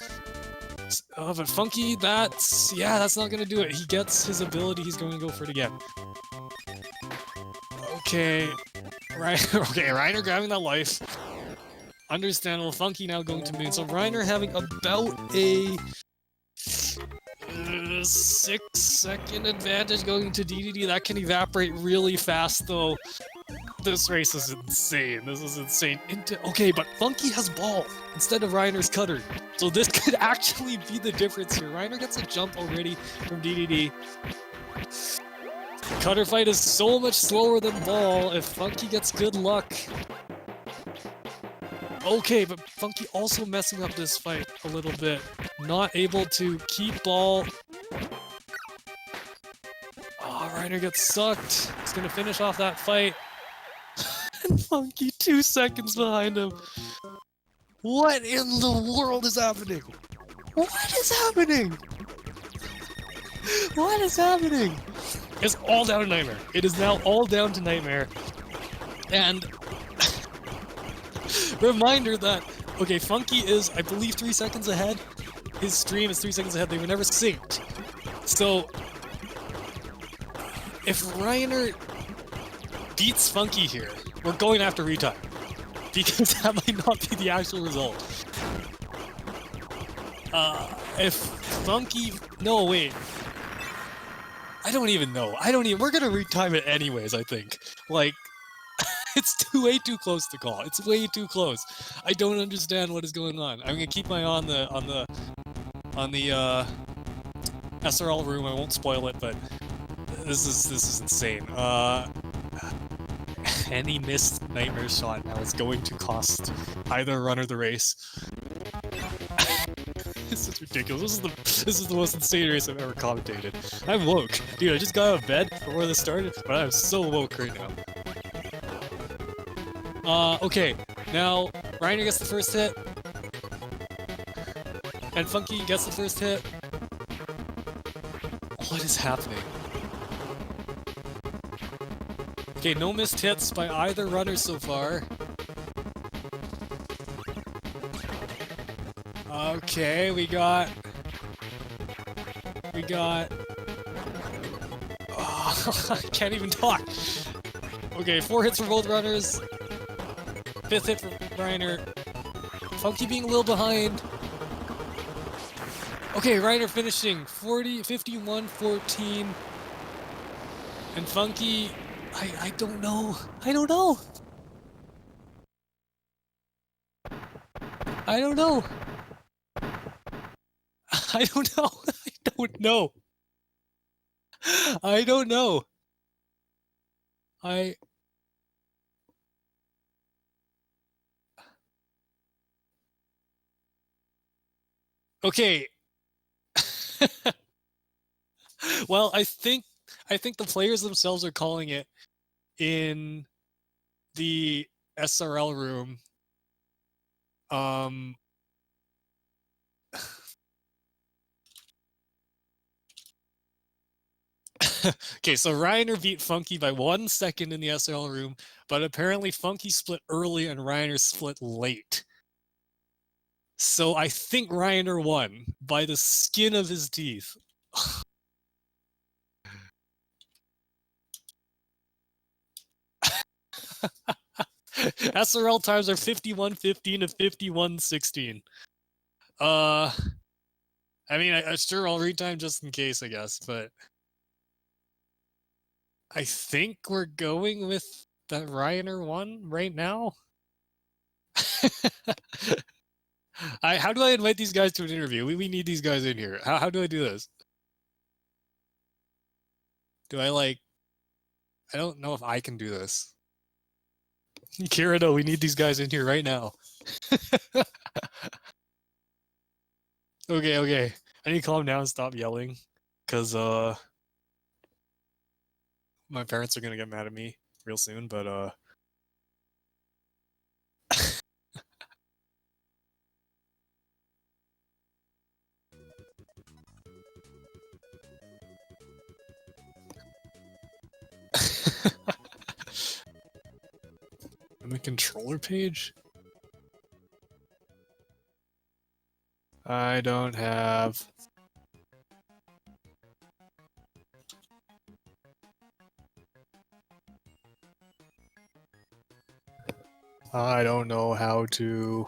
But Funky, that's not gonna do it. He gets his ability, he's going to go for it again. Okay. Rioyner grabbing that life. Understandable. Funky now going to Moon. So Rioyner having about a 6-second advantage going to DDD. That can evaporate really fast though. This race is insane. This is insane. Okay, but Funky has ball instead of Rioyner's Cutter. So this could actually be the difference here. Rioyner gets a jump already from DDD. Cutter fight is so much slower than ball. If Funky gets good luck. Okay, but Funky also messing up this fight a little bit. Not able to keep ball. Oh, Rioyner gets sucked. He's gonna finish off that fight. And Funky 2 seconds behind him. What in the world is happening? What is happening? What is happening? It's all down to Nightmare. It is now all down to Nightmare. And reminder that, Okay, Funky is, I believe, 3 seconds ahead. His stream is 3 seconds ahead. They were never synced. So, if Rioyner beats Funky here, we're going after retime. Because that might not be the actual result. If Funky... No, wait. I don't even know. We're gonna retime it anyways, I think. Like, it's way too close to call. It's way too close. I don't understand what is going on. I'm gonna keep my eye on the SRL room. I won't spoil it, but this is insane. Any missed nightmare shot now is going to cost either a runner the race. This is ridiculous. This is the most insane race I've ever commentated. I'm woke. Dude, I just got out of bed before this started, but I'm so woke right now. Okay. Now, Rioyner gets the first hit. And Funky gets the first hit. What is happening? Okay, no missed hits by either runner so far. Okay, we got... Oh, I can't even talk! Okay, 4 hits for both runners. 5th hit for Rioyner. Funky being a little behind. Okay, Rioyner finishing 51-14. And Funky... I don't know. I don't know. I don't know. I don't know. I don't know. I don't know. Okay. Well, I think the players themselves are calling it in the SRL room. Okay, so Rioyner beat Funky by 1 second in the SRL room, but apparently Funky split early and Rioyner split late. So I think Rioyner won by the skin of his teeth. SRL times are 51-15 to 51-16. I mean, sure, I'll retime just in case, I guess, but I think we're going with that Rioyner one right now. How do I invite these guys to an interview? We need these guys in here. How do I do this? Do I I don't know if I can do this. Kirito, we need these guys in here right now. Okay. I need to calm down and stop yelling. Because, my parents are gonna get mad at me real soon, but, on the controller page? I don't have... I don't know how to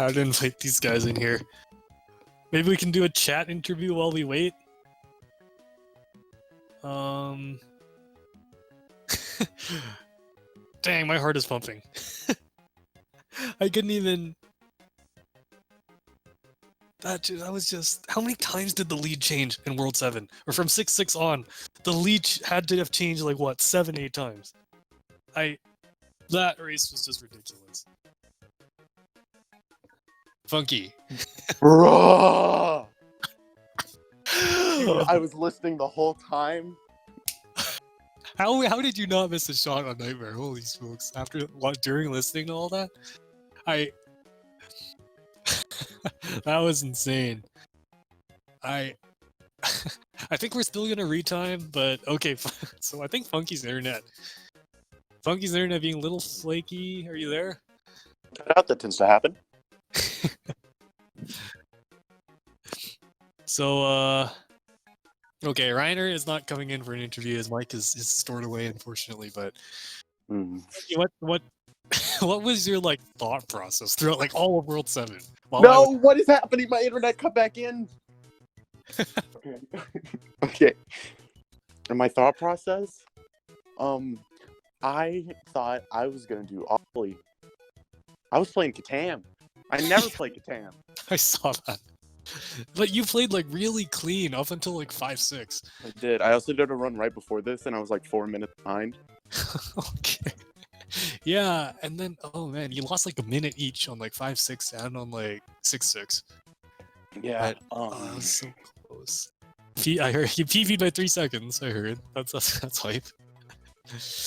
invite these guys in here. Maybe we can do a chat interview while we wait. Dang, my heart is pumping. I couldn't even... That was just... How many times did the lead change in World 7? Or from 6-6 on? The lead had to have changed like, what, 7-8 times? That race was just ridiculous. Funky. Bruh! Dude, I was listening the whole time. How did you not miss a shot on Nightmare? Holy smokes. During listening to all that? That was insane. I think we're still gonna retime, but okay, so I think Funky's internet being a little flaky. Are you there? Cut out, that tends to happen. So, okay, Rioyner is not coming in for an interview. His mic is stored away, unfortunately. But what what was your like thought process throughout like all of World 7? No, what is happening? My internet cut back in. Okay. Okay. And my thought process, I thought I was gonna do awfully. I was playing Catan. I never played Catan. I saw that. But you played like really clean up until like 5-6. I did. I also did a run right before this, and I was like 4 minutes behind. Okay. Yeah, and then oh man, you lost like a minute each on like 5-6 and on like 6-6. Yeah. Oh, that was so close. I heard you PV'd by 3 seconds. I heard that's hype.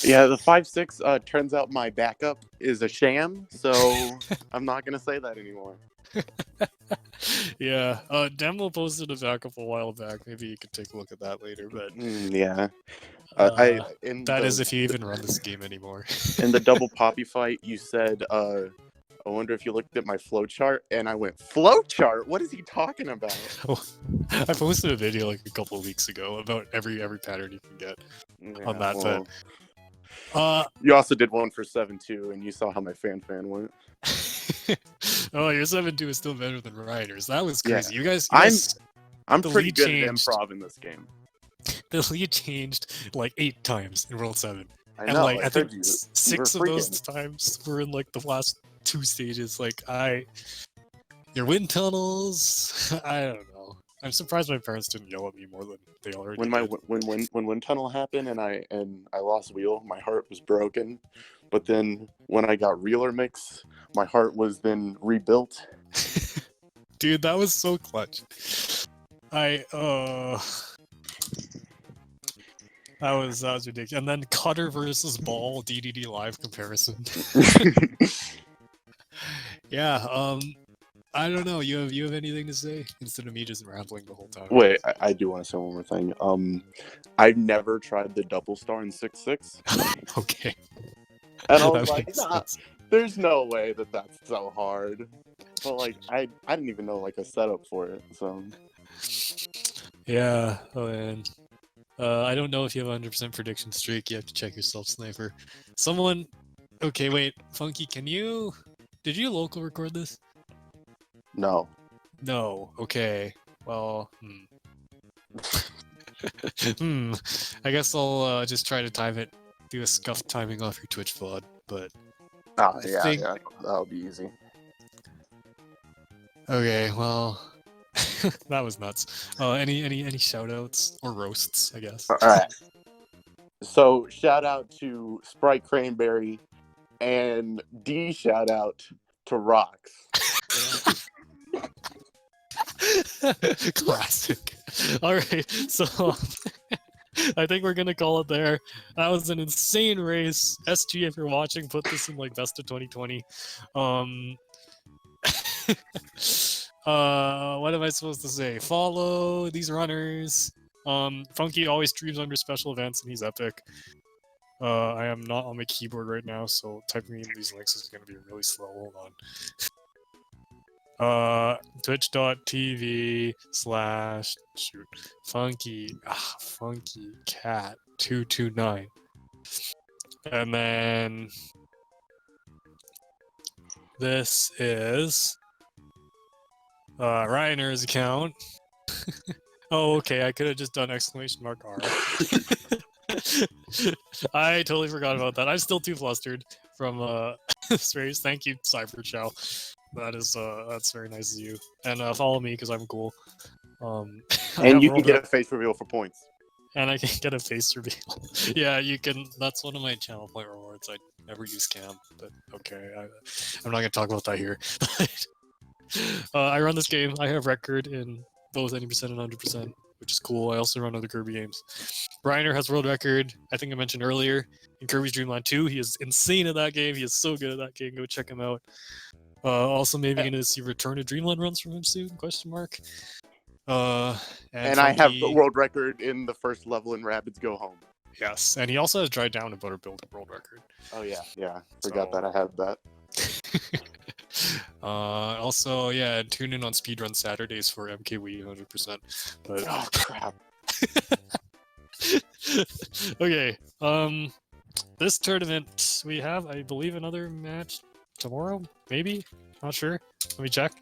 Yeah, the 5-6 turns out my backup is a sham, so I'm not gonna say that anymore. Yeah, Demo posted a backup a while back. Maybe you could take a look at that later. But Yeah, that is if you even run this game anymore. In the double poppy fight, you said, "I wonder if you looked at my flowchart," and I went, "Flowchart? What is he talking about?" I posted a video like a couple of weeks ago about every pattern you can get on that. Well, but you also did one for 7-2, and you saw how my fan went. Oh, your 7-2 is still better than Rioyner's. That was crazy. Yeah. You guys I'm the pretty lead good changed. at improv in this game. The lead changed like 8 times in World 7. I And know. like I think you. 6 of those times were in like the last 2 stages. Like your wind tunnels. I don't know. I'm surprised my parents didn't yell at me more than they already did. When wind tunnel happened and I lost wheel, my heart was broken. But then when I got reeler mix, my heart was then rebuilt. Dude, that was so clutch. That was ridiculous. And then Cutter versus Ball DDD live comparison. Yeah, I don't know. You have anything to say instead of me just rambling the whole time? Wait, I do want to say one more thing. I've never tried the double star in 6-6. Okay. And I was That like, makes nah, sense. there's no way that's so hard. But like, I didn't even know like a setup for it. So Yeah. Oh man. I don't know if you have a 100% prediction streak. You have to check yourself, Sniper. Someone. Okay, wait. Funky, did you local record this? no. No. Okay. Well. I guess I'll just try to time it. Do a scuffed timing off your Twitch VOD, but. Oh I yeah, think- yeah, that'll be easy. Okay. Well. That was nuts. Any shout outs or roasts, I guess. All right. So shout out to Sprite Cranberry, and D shout out to Rocks. Classic. Alright, so I think we're gonna call it there. That was an insane race. SG, if you're watching, put this in like best of 2020. What am I supposed to say? Follow these runners. Funky always streams under special events and he's epic. I am not on my keyboard right now, so typing in these links is gonna be really slow. Hold on. Twitch.tv/FunkyCat229. And then this is Rioyner's account. Oh, okay, I could have just done !R. I totally forgot about that. I'm still too flustered from this race. Thank you, Cyber Chow. That's very nice of you. And follow me because I'm cool. And you can get a face reveal for points. And I can get a face reveal. Yeah, you can. That's one of my channel point rewards. I never use cam, but okay. I'm not gonna talk about that here. I run this game. I have record in both 80% and 100%, which is cool. I also run other Kirby games. Rioyner has world record. I think I mentioned earlier in Kirby's Dream Land 2. He is insane at that game. He is so good at that game. Go check him out. Also, maybe gonna see Return to Dreamland runs from him soon? Question mark. And I have the world record in the first level in Rabbids Go Home. Yes, and he also has Dry Down and Butter Build world record. Oh yeah, forgot that I had that. Also, yeah, tune in on speedrun Saturdays for MKWE 100%. But Oh crap! okay, this tournament we have, I believe, another match tomorrow, maybe. Not sure. Let me check.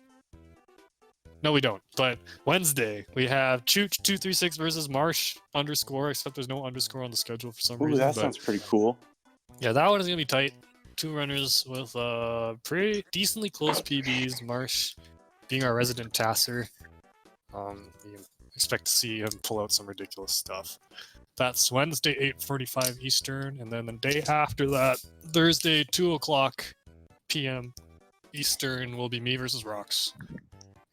No, we don't. But Wednesday we have Chooch236 versus Marsh _, except there's no underscore on the schedule for some Ooh, reason. that but sounds pretty cool. yeah, that one is gonna be tight. 2 runners with pretty decently close PBs. Marsh being our resident tasser. You expect to see him pull out some ridiculous stuff. That's Wednesday, 8:45 Eastern, and then the day after that, Thursday, 2:00 p.m. Eastern, will be me versus Rox.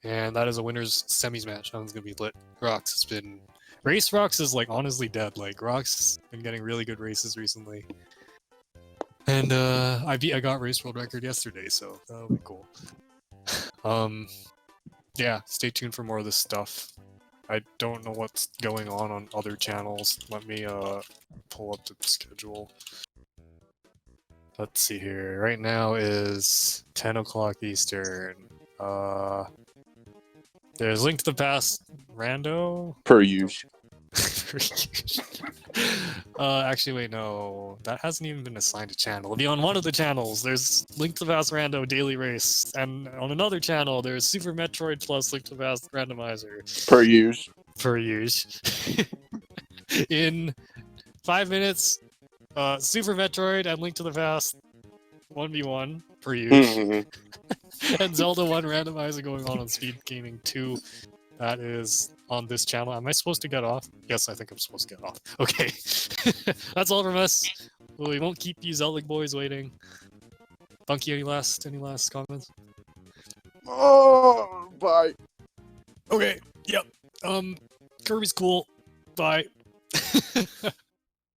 And that is a winner's semis match. That one's gonna be lit. Rox has been... Race Rox is, like, honestly dead. Like, Rox been getting really good races recently. And, I got race world record yesterday, so that'll be cool. Yeah, stay tuned for more of this stuff. I don't know what's going on other channels. Let me, pull up the schedule. Let's see here. Right now is 10:00 Eastern. There's Link to the Past Rando. Per usual. Actually, wait, no. That hasn't even been assigned a channel. It'll be on one of the channels. There's Link to the Past Rando Daily Race. And on another channel, there's Super Metroid plus Link to the Past Randomizer. Per usual. Per usual. In 5 minutes, Super Metroid and Link to the Past 1v1 per usual. And Zelda 1 randomizer going on SpeedGaming 2. That is on this channel. Am I supposed to get off? Yes, I think I'm supposed to get off. Okay. That's all from us. We won't keep you Zelda boys waiting. Funky, any last comments? Oh, bye. Okay. Yep. Kirby's cool. Bye.